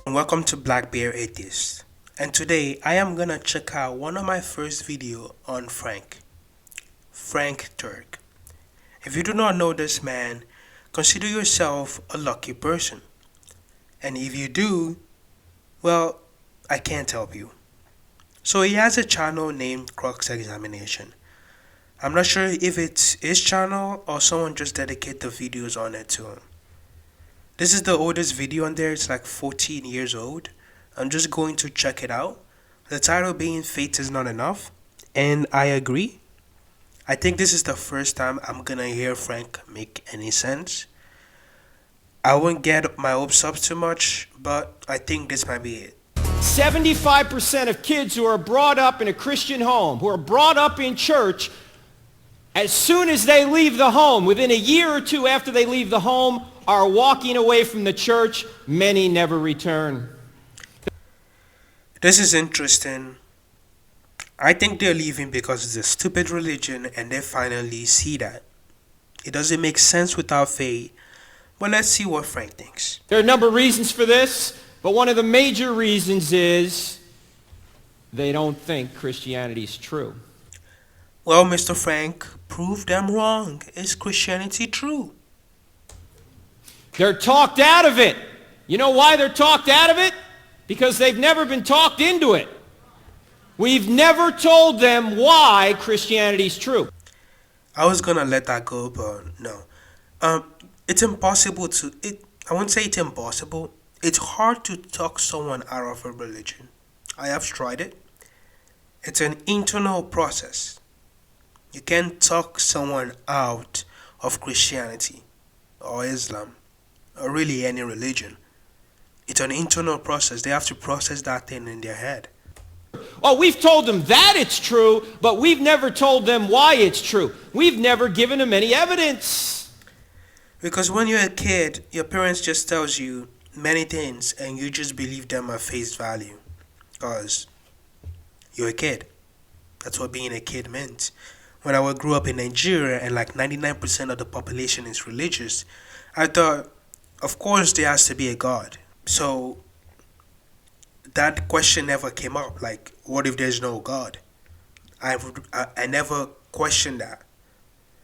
Welcome to Black Bear Atheist, and today I am gonna check out one of my first video on Frank Turek. If you do not know this man, consider yourself a lucky person, and if you do, well, I can't help you. So he has a channel named Cross Examination. I'm not sure if it's his channel or someone just dedicate the videos on it to him. This is the oldest video on there. It's like 14 years old. I'm just going to check it out. The title being Faith is Not Enough. And I agree. I think this is the first time I'm gonna hear Frank make any sense. I won't get my hopes up too much, but I think this might be it. 75% of kids who are brought up in a Christian home, who are brought up in church, as soon as they leave the home, within a year or two after they leave the home, are walking away from the church. Many never return. This is interesting. I think they're leaving because it's a stupid religion and they finally see that. It doesn't make sense without faith. But let's see what Frank thinks. There are a number of reasons for this, but one of the major reasons is they don't think Christianity is true. Well, Mr. Frank, prove them wrong. Is Christianity true? They're talked out of it. You know why they're talked out of it? Because they've never been talked into it. We've never told them why Christianity is true. I was gonna let that go, but no. It's impossible to. I won't say it's impossible. It's hard to talk someone out of a religion. I have tried it. It's an internal process. You can't talk someone out of Christianity or Islam or really any religion. It's an internal process. They have to process that thing in their head. Oh, we've told them that it's true, but we've never told them why it's true. We've never given them any evidence. Because when you're a kid, your parents just tells you many things and you just believe them at face value. Because you're a kid. That's what being a kid meant. When I grew up in Nigeria and like 99% of the population is religious, I thought, of course there has to be a God. So that question never came up. Like, what if there's no God? I never questioned that.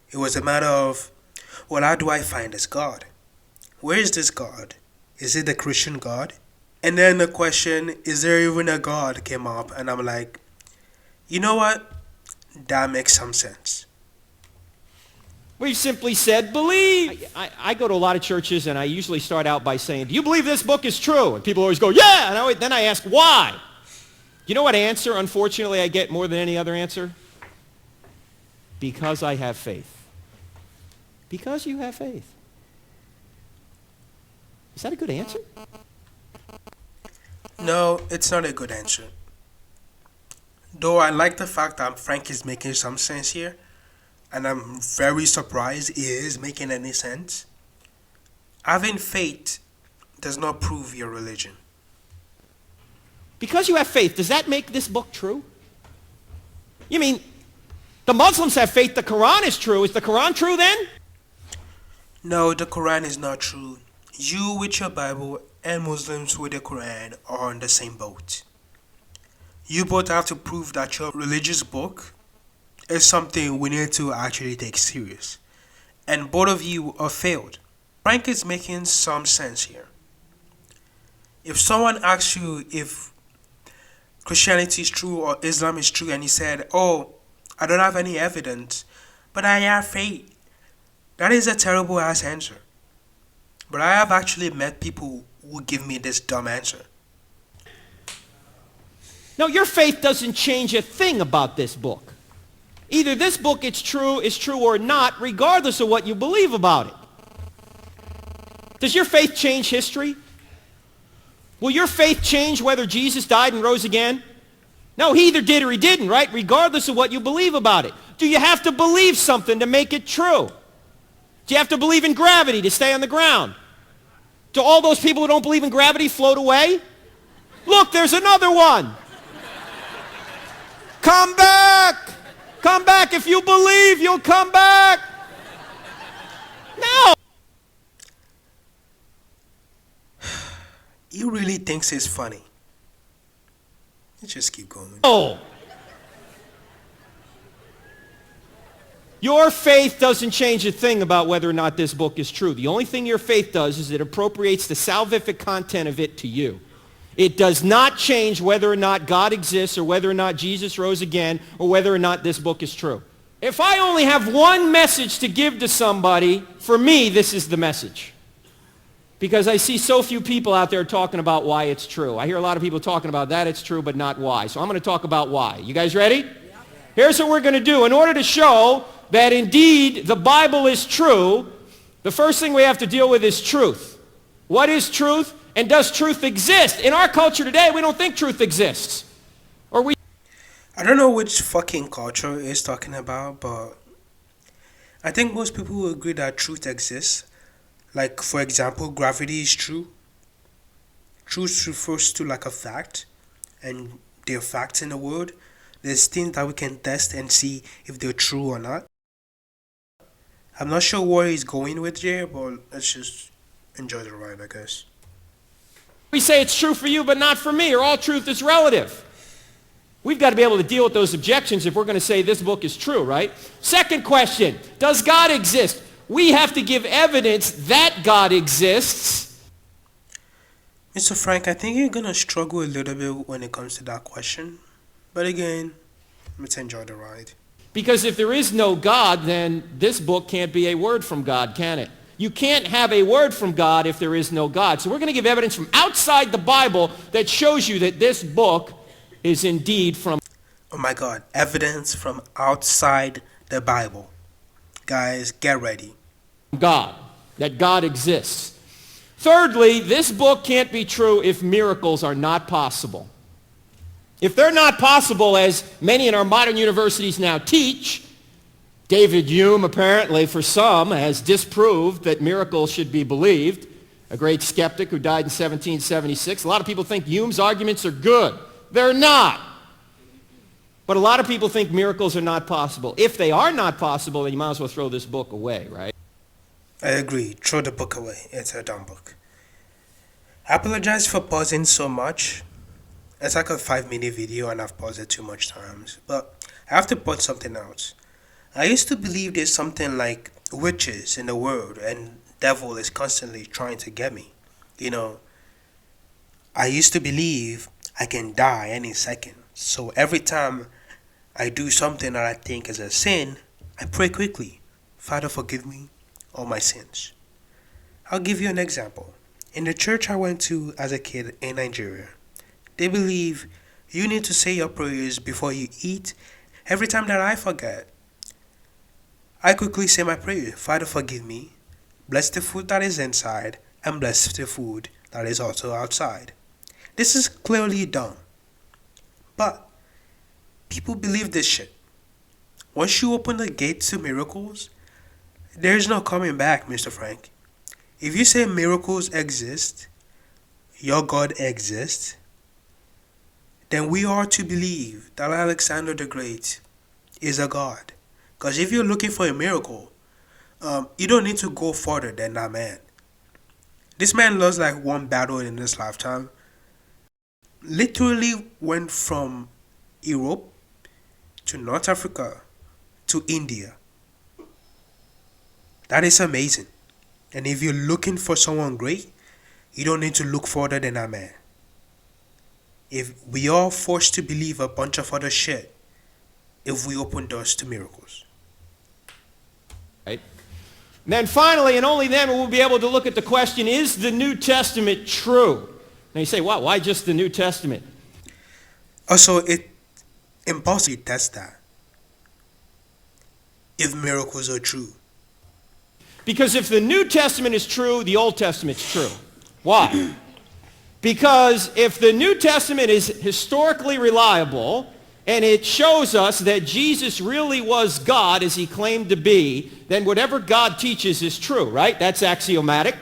It was a matter of, well, how do I find this God? Where is this God? Is it the Christian God? And then the question, is there even a God, came up. And I'm like, you know what? That makes some sense. We've simply said, believe. I go to a lot of churches and I usually start out by saying, do you believe this book is true? And people always go, yeah. And then I ask, why? You know what answer, unfortunately, I get more than any other answer? Because I have faith. Because you have faith. Is that a good answer? No, it's not a good answer. Though I like the fact that Frank is making some sense here. And I'm very surprised he is making any sense. Having faith does not prove your religion. Because you have faith, does that make this book true? You mean, the Muslims have faith the Quran is true. Is the Quran true then? No, the Quran is not true. You with your Bible and Muslims with the Quran are on the same boat. You both have to prove that your religious book is something we need to actually take serious. And both of you are failed. Frank is making some sense here. If someone asks you if Christianity is true or Islam is true and he said, oh, I don't have any evidence, but I have faith, that is a terrible ass answer. But I have actually met people who give me this dumb answer. No, your faith doesn't change a thing about this book. Either this book is true or not, regardless of what you believe about it. Does your faith change history? Will your faith change whether Jesus died and rose again? No, he either did or he didn't, right? Regardless of what you believe about it. Do you have to believe something to make it true? Do you have to believe in gravity to stay on the ground? Do all those people who don't believe in gravity float away? Look, there's another one. Come back! Come back. If you believe, you'll come back. No. He really thinks it's funny. Let's just keep going. Oh. Your faith doesn't change a thing about whether or not this book is true. The only thing your faith does is it appropriates the salvific content of it to you. It does not change whether or not God exists or whether or not Jesus rose again or whether or not this book is true. If I only have one message to give to somebody, for me, this is the message. Because I see so few people out there talking about why it's true. I hear a lot of people talking about that it's true, but not why. So I'm going to talk about why. You guys ready? Here's what we're going to do. In order to show that indeed the Bible is true, the first thing we have to deal with is truth. What is truth? And does truth exist? In our culture today, we don't think truth exists. I don't know which fucking culture is talking about, but I think most people will agree that truth exists. Like, for example, gravity is true. Truth refers to like a fact, and there are facts in the world. There's things that we can test and see if they're true or not. I'm not sure where he's going with here, but let's just enjoy the ride, I guess. We say it's true for you, but not for me, or all truth is relative. We've got to be able to deal with those objections if we're going to say this book is true, right? Second question, does God exist? We have to give evidence that God exists. Mr. Frank, I think you're going to struggle a little bit when it comes to that question. But again, let's enjoy the ride. Because if there is no God, then this book can't be a word from God, can it? You can't have a word from God if there is no God. So we're going to give evidence from outside the Bible that shows you that this book is indeed from... Oh my God, evidence from outside the Bible. Guys, get ready. God, that God exists. Thirdly, this book can't be true if miracles are not possible. If they're not possible, as many in our modern universities now teach, David Hume, apparently, for some, has disproved that miracles should be believed. A great skeptic who died in 1776. A lot of people think Hume's arguments are good. They're not. But a lot of people think miracles are not possible. If they are not possible, then you might as well throw this book away, right? I agree. Throw the book away. It's a dumb book. I apologize for pausing so much. It's like a 5-minute video and I've paused it too much times. But I have to point something out. I used to believe there's something like witches in the world and devil is constantly trying to get me. You know, I used to believe I can die any second. So every time I do something that I think is a sin, I pray quickly. Father, forgive me all my sins. I'll give you an example. In the church I went to as a kid in Nigeria, they believe you need to say your prayers before you eat. Every time that I forget, I quickly say my prayer. Father, forgive me. Bless the food that is inside and bless the food that is also outside. This is clearly dumb. But people believe this shit. Once you open the gate to miracles, there's no coming back, Mr. Frank. If you say miracles exist, your God exists, then we are to believe that Alexander the Great is a god. Because if you're looking for a miracle, you don't need to go further than that man. This man lost like one battle in his lifetime. Literally went from Europe to North Africa to India. That is amazing. And if you're looking for someone great, you don't need to look further than that man. If we are forced to believe a bunch of other shit, if we open doors to miracles. Right. And then finally, and only then, will we be able to look at the question, is the New Testament true? Now you say, wow, why just the New Testament? Also, it's impossible to test that. If miracles are true. Because if the New Testament is true, the Old Testament's true. Why? Because if the New Testament is historically reliable, and it shows us that Jesus really was God as he claimed to be, then whatever God teaches is true, right? That's axiomatic.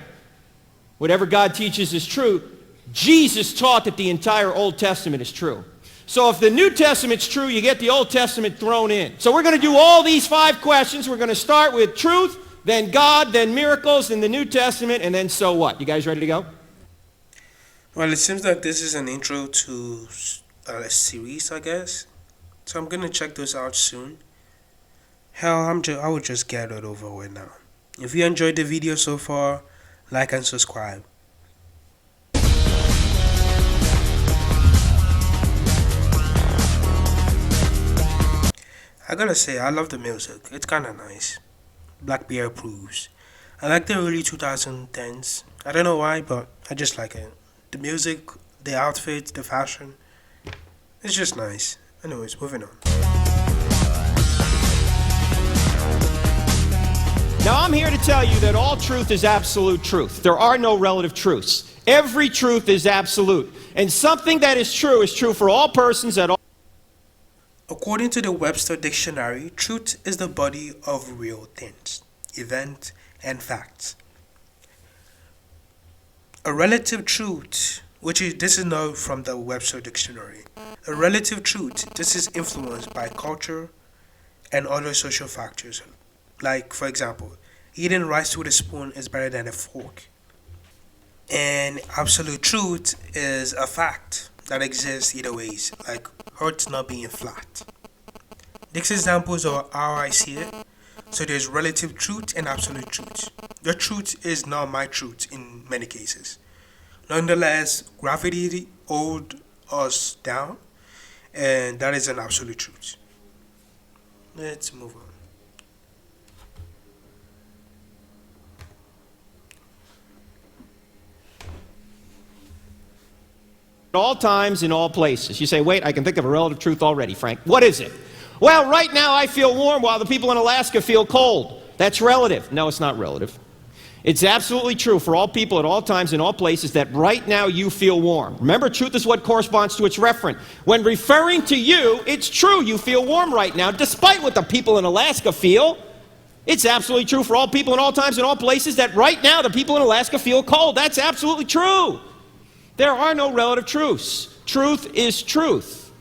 Whatever God teaches is true. Jesus taught that the entire Old Testament is true. So if the New Testament's true, you get the Old Testament thrown in. So we're going to do all these 5 questions. We're going to start with truth, then God, then miracles, then the New Testament, and then so what? You guys ready to go? Well, it seems like this is an intro to a series, I guess. So I'm gonna check those out soon. Hell, I will just get it over with now. If you enjoyed the video so far, like and subscribe. I gotta say, I love the music. It's kinda nice. Blackbeard approves. I like the early 2010s. I don't know why, but I just like it. The music, the outfits, the fashion. It's just nice. Anyways, moving on. Now I'm here to tell you that all truth is absolute truth. There are no relative truths. Every truth is absolute. And something that is true for all persons at all. According to the Webster Dictionary, truth is the body of real things, events, and facts. A relative truth, this is not from the Webster Dictionary. A relative truth, this is influenced by culture and other social factors. Like, for example, eating rice with a spoon is better than a fork. And absolute truth is a fact that exists either ways, like Earth not being flat. These examples are how I see it. So there's relative truth and absolute truth. The truth is not my truth in many cases. Nonetheless, gravity holds us down, and that is an absolute truth. Let's move on. At all times, in all places. You say, wait, I can think of a relative truth already, Frank. What is it? Well, right now I feel warm while the people in Alaska feel cold. That's relative. No, it's not relative. It's absolutely true for all people at all times in all places that right now you feel warm. Remember, truth is what corresponds to its referent. When referring to you, it's true you feel warm right now, despite what the people in Alaska feel. It's absolutely true for all people in all times in all places that right now the people in Alaska feel cold. That's absolutely true. There are no relative truths. Truth is truth.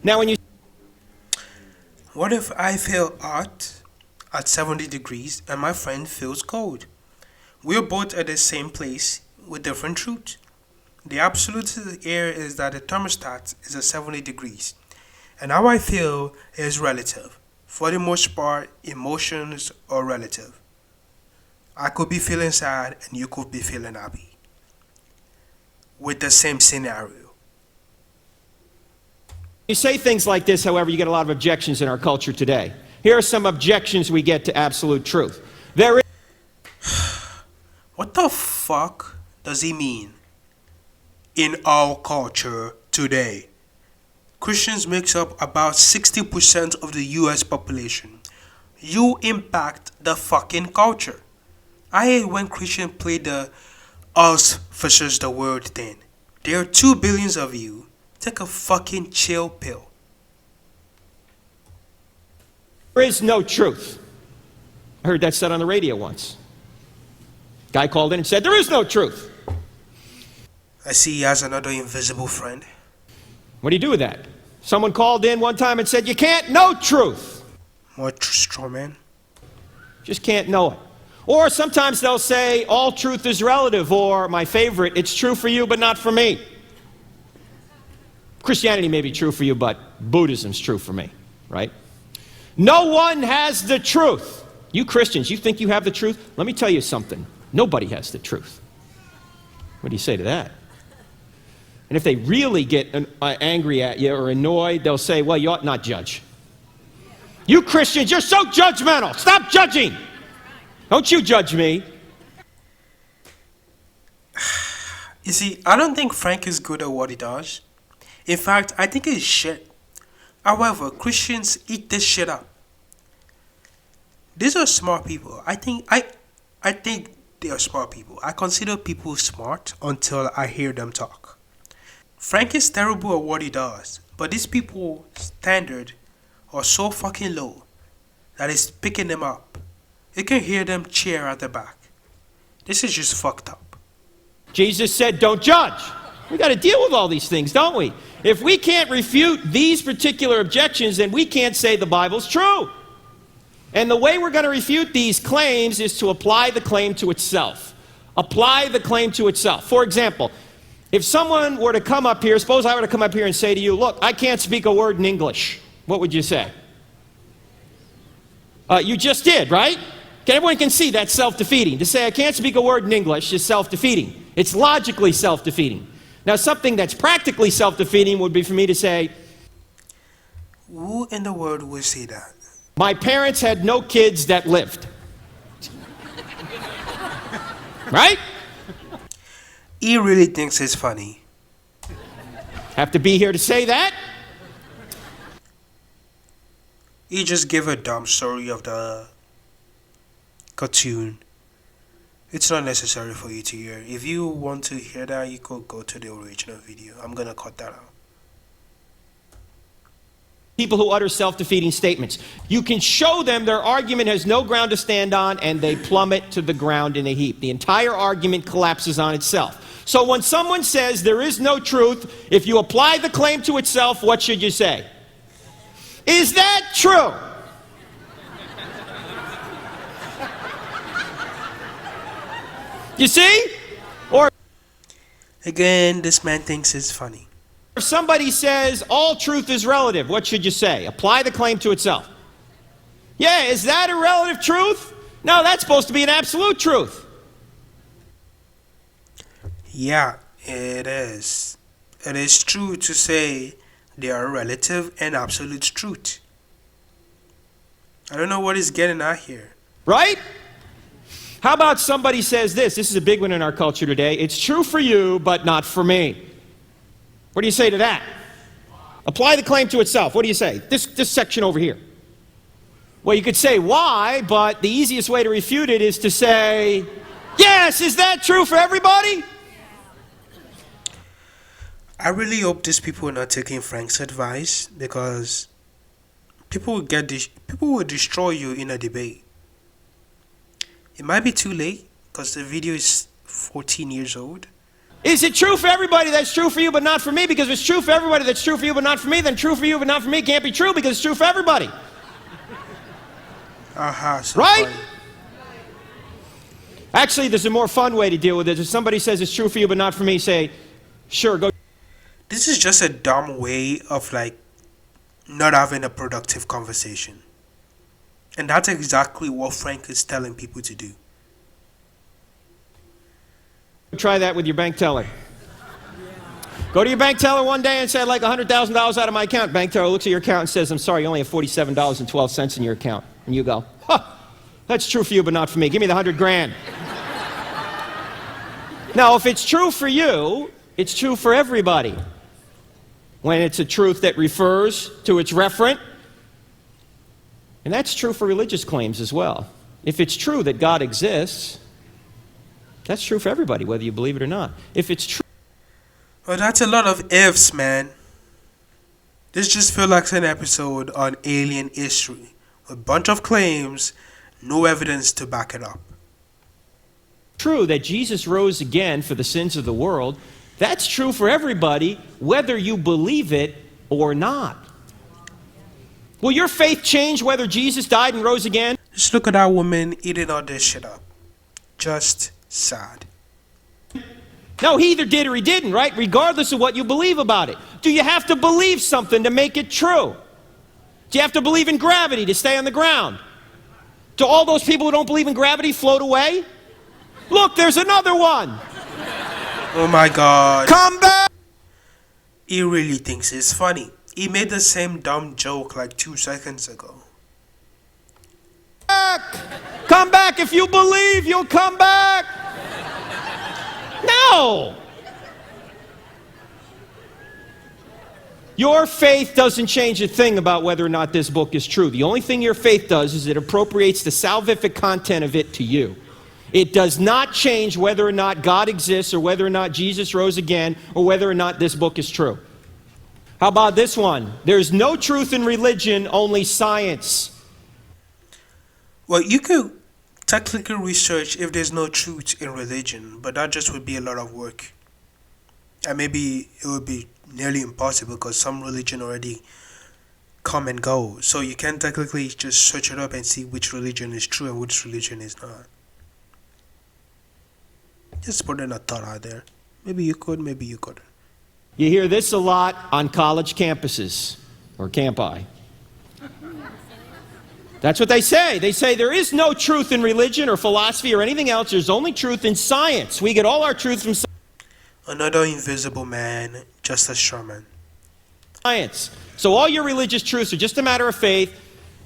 Now, when you... What if I feel hot at 70 degrees and my friend feels cold? We're both at the same place with different truths. The absolute here is that the thermostat is at 70 degrees, and how I feel is relative. For the most part, emotions are relative. I could be feeling sad and you could be feeling happy with the same scenario. You say things like this, however, you get a lot of objections in our culture today. Here are some objections we get to absolute truth. There is... What the fuck does he mean? In our culture today, Christians makes up about 60% of the US population. You impact the fucking culture. I hate when Christians play the us versus the world thing. There are 2 billion of you. Take a fucking chill pill. There is no truth. I heard that said on the radio once. Guy called in and said, there is no truth. I see he has another invisible friend. What do you do with that? Someone called in one time and said, you can't know truth. More straw man. Just can't know it. Or sometimes they'll say, all truth is relative, or my favorite, it's true for you but not for me. Christianity may be true for you, but Buddhism's true for me, right? No one has the truth. You Christians, you think you have the truth? Let me tell you something. Nobody has the truth. What do you say to that? And if they really get angry at you or annoyed, they'll say, well, you ought not judge. You Christians, you're so judgmental. Stop judging. Don't you judge me. You see, I don't think Frank is good at what he does. In fact, I think he's shit. However, Christians eat this shit up. These are smart people. I think they are smart people. I consider people smart until I hear them talk. Frank is terrible at what he does, but these people's standard are so fucking low that it's picking them up. You can hear them cheer at the back. This is just fucked up. Jesus said, don't judge. We got to deal with all these things, don't we? If we can't refute these particular objections, then we can't say the Bible's true. And the way we're going to refute these claims is to apply the claim to itself. Apply the claim to itself. For example, if someone were to come up here, suppose I were to come up here and say to you, look, I can't speak a word in English. What would you say? You just did, right? Everyone can see that's self-defeating. To say I can't speak a word in English is self-defeating. It's logically self-defeating. Now, something that's practically self-defeating would be for me to say, who in the world would say that? my parents had no kids that lived. Right? He really thinks it's funny. Have to be here to say that? He just gave a dumb story of the cartoon. It's not necessary for you to hear. If you want to hear that, you could go to the original video. I'm gonna cut that out. People who utter self-defeating statements. You can show them their argument has no ground to stand on, and they plummet to the ground in a heap. The entire argument collapses on itself. So when someone says there is no truth, if you apply the claim to itself, what should you say? Is that true? You see? Or again, this man thinks it's funny. if somebody says all truth is relative, what should you say? Apply the claim to itself. Yeah, is that a relative truth? No, that's supposed to be an absolute truth. Yeah, it is. It is true to say they are relative and absolute truth. I don't know what he's getting at here. Right? How about somebody says this? This is a big one in our culture today. It's true for you, but not for me. What do you say to that? Apply the claim to itself. What do you say? This section over here. Well, you could say why, but the easiest way to refute it is to say, yes, is that true for everybody? I really hope these people are not taking Frank's advice, because people will destroy you in a debate. It might be too late because the video is 14 years old. Is it true for everybody that's true for you but not for me? Because if it's true for everybody that's true for you but not for me, then true for you but not for me can't be true because it's true for everybody. So right? funny. Actually, there's a more fun way to deal with it. If somebody says it's true for you but not for me, say, sure, go. This is just a dumb way of not having a productive conversation. And that's exactly what Frank is telling people to do. Try that with your bank teller. Go to your bank teller one day and say, I'd like $100,000 out of my account. Bank teller looks at your account and says, I'm sorry, you only have $47.12 in your account. And you go, that's true for you, but not for me. Give me the 100 grand. Now, if it's true for you, it's true for everybody. When it's a truth that refers to its referent. And that's true for religious claims as well. If it's true that God exists, that's true for everybody, whether you believe it or not. If it's true. Well, that's a lot of ifs, man. This just feels like an episode on alien history. A bunch of claims, no evidence to back it up. True that Jesus rose again for the sins of the world, that's true for everybody, whether you believe it or not. Will your faith change whether Jesus died and rose again? Just look at that woman eating all this shit up. Just sad. No, he either did or he didn't, right? Regardless of what you believe about it. Do you have to believe something to make it true? Do you have to believe in gravity to stay on the ground? Do all those people who don't believe in gravity float away? Look, there's another one. Oh my God. Come back! He really thinks it's funny. He made the same dumb joke like 2 seconds ago. Come back. If you believe, you'll come back. No. Your faith doesn't change a thing about whether or not this book is true. The only thing your faith does is it appropriates the salvific content of it to you. It does not change whether or not God exists or whether or not Jesus rose again or whether or not this book is true. How about this one? There's no truth in religion, only science. Well, you could technically research if there's no truth in religion, but that just would be a lot of work. And maybe it would be nearly impossible because some religion already come and go. So you can technically just search it up and see which religion is true and which religion is not. Just putting a thought out there. Maybe you could, maybe you couldn't. You hear this a lot on college campuses, or campi. That's what they say. They say there is no truth in religion or philosophy or anything else. There's only truth in science. We get all our truth from Another invisible man, just a strawman. science. So all your religious truths are just a matter of faith,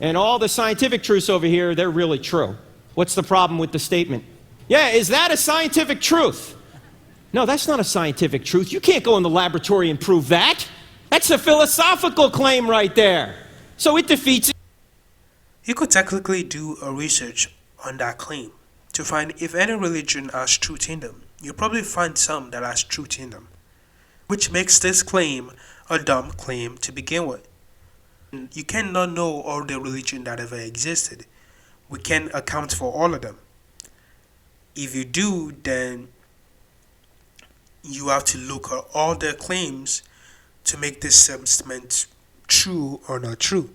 and all the scientific truths over here, they're really true. What's the problem with the statement? Yeah, is that a scientific truth? No, that's not a scientific truth. You can't go in the laboratory and prove that. That's a philosophical claim right there. So it defeats it. You could technically do a research on that claim to find if any religion has truth in them. You'll probably find some that has truth in them, which makes this claim a dumb claim to begin with. You cannot know all the religion that ever existed. We can account for all of them. If you do, then you have to look at all their claims to make this statement true or not true.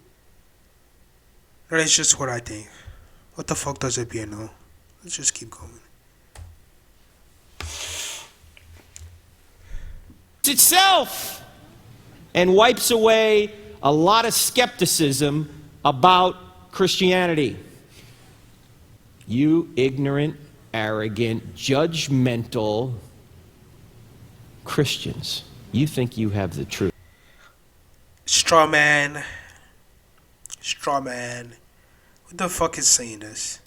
That is just what I think. What the fuck does it be know? Let's just keep going. Itself and wipes away a lot of skepticism about Christianity. You ignorant, arrogant, judgmental Christians, you think you have the truth. Straw man. Straw man. What the fuck is saying this?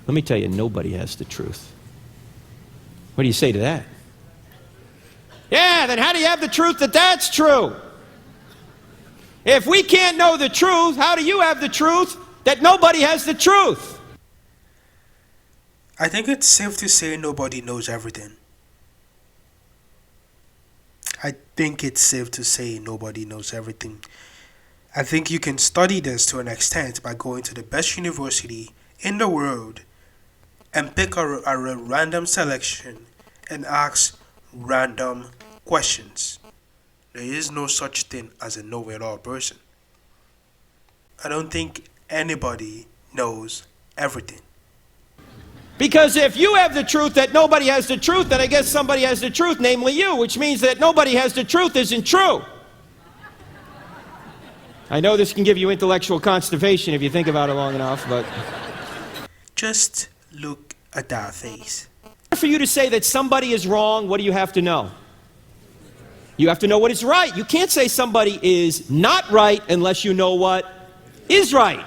Let me tell you, nobody has the truth. What do you say to that? Yeah, then how do you have the truth that that's true? If we can't know the truth, how do you have the truth that nobody has the truth? I think it's safe to say nobody knows everything. I think it's safe to say nobody knows everything. I think you can study this to an extent by going to the best university in the world and pick a random selection and ask random questions. There is no such thing as a know-it-all person. I don't think anybody knows everything. Because if you have the truth that nobody has the truth, then I guess somebody has the truth, namely you, which means that nobody has the truth isn't true. I know this can give you intellectual constipation if you think about it long enough, but... Just look at that face. For you to say that somebody is wrong, what do you have to know? You have to know what is right. You can't say somebody is not right unless you know what is right.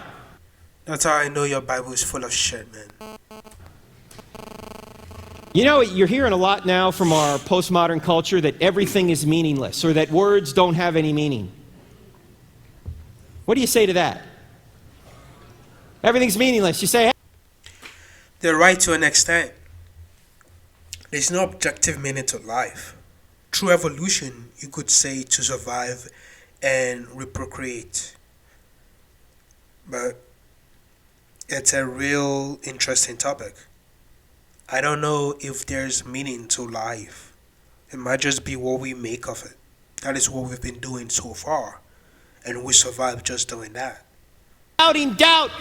That's how I know your Bible is full of shit, man. You know, you're hearing a lot now from our postmodern culture that everything is meaningless, or that words don't have any meaning. What do you say to that? Everything's meaningless. You say, hey. They're right to an extent. There's no objective meaning to life. Through evolution, you could say to survive and reprocreate. But it's a real interesting topic. I don't know if there's meaning to life. It might just be what we make of it. That is what we've been doing so far. And we survive just doing that. Doubting doubt.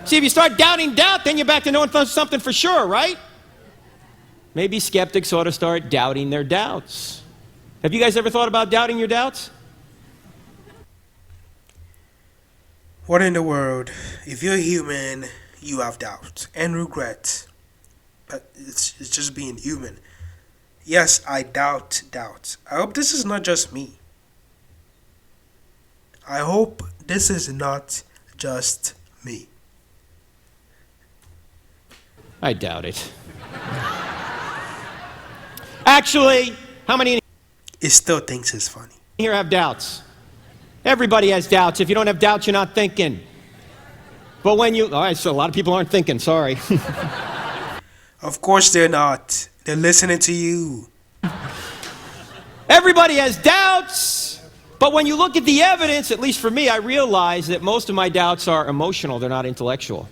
See, if you start doubting doubt, then you're back to knowing something for sure, right? Maybe skeptics ought to start doubting their doubts. Have you guys ever thought about doubting your doubts? What in the world? If you're human, you have doubts and regrets. But it's just being human. Yes, I doubt doubts. I hope this is not just me. I hope this is not just me. I doubt it. Actually, how many It still thinks it's funny. here have doubts? Everybody has doubts. If you don't have doubts, you're not thinking. But when you... All right, so a lot of people aren't thinking, sorry. Of course they're not. They're listening to you. Everybody has doubts. But when you look at the evidence, at least for me, I realize that most of my doubts are emotional. They're not intellectual.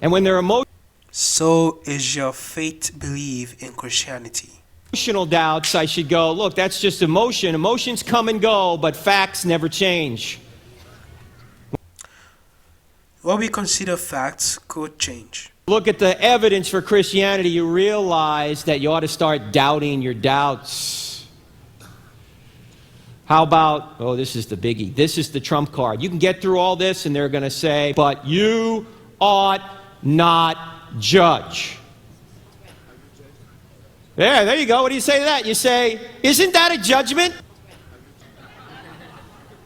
And when they're emotional... So is your faith belief in Christianity? emotional doubts, I should go, look, that's just emotion. Emotions come and go, but facts never change. What we consider facts could change. Look at the evidence for Christianity, you realize that you ought to start doubting your doubts. How about, oh, this is the biggie. This is the trump card. You can get through all this and they're going to say, but you ought not judge. Yeah, there you go. What do you say to that? You say, isn't that a judgment?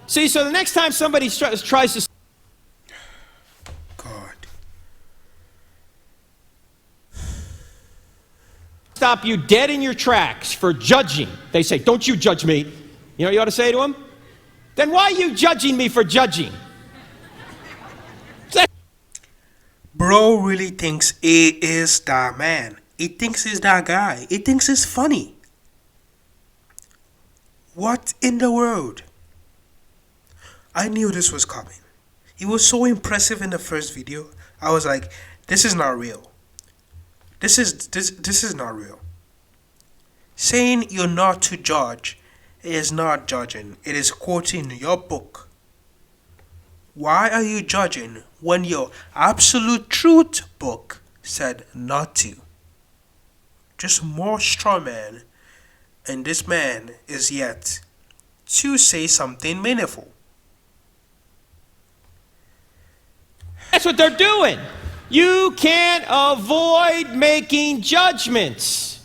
See, so the next time somebody tries to God. stop you dead in your tracks for judging, they say, don't you judge me. You know what you ought to say to them? Then why are you judging me for judging? Bro really thinks he is that man. He thinks he's that guy. He thinks he's funny. What in the world? I knew this was coming. He was so impressive in the first video. I was like, this is not real. This is not real. Saying you're not to judge is not judging. It is quoting your book. Why are you judging when your absolute truth book said not to? Just more straw man, and this man is yet to say something meaningful. That's what they're doing. You can't avoid making judgments.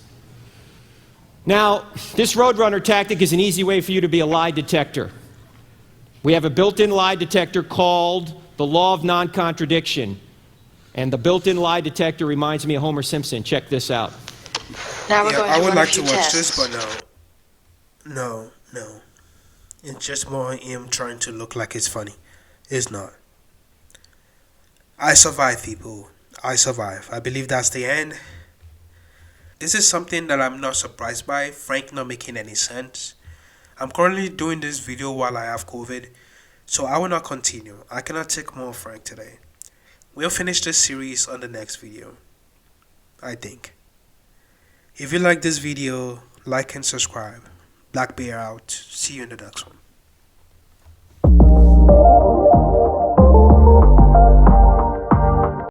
Now, this Roadrunner tactic is an easy way for you to be a lie detector. We have a built-in lie detector called the law of non-contradiction. And the built-in lie detector reminds me of Homer Simpson. Check this out. Now we're Yeah, going I to would run like a to few watch tests. this, but no. It's just more him trying to look like it's funny. It's not. I survive, people. I survive. I believe that's the end. This is something that I'm not surprised by. Frank not making any sense. I'm currently doing this video while I have COVID, so I will not continue. I cannot take more of Frank today. We'll finish this series on the next video, I think. If you like this video, like and subscribe. Black Bear out. See you in the next one.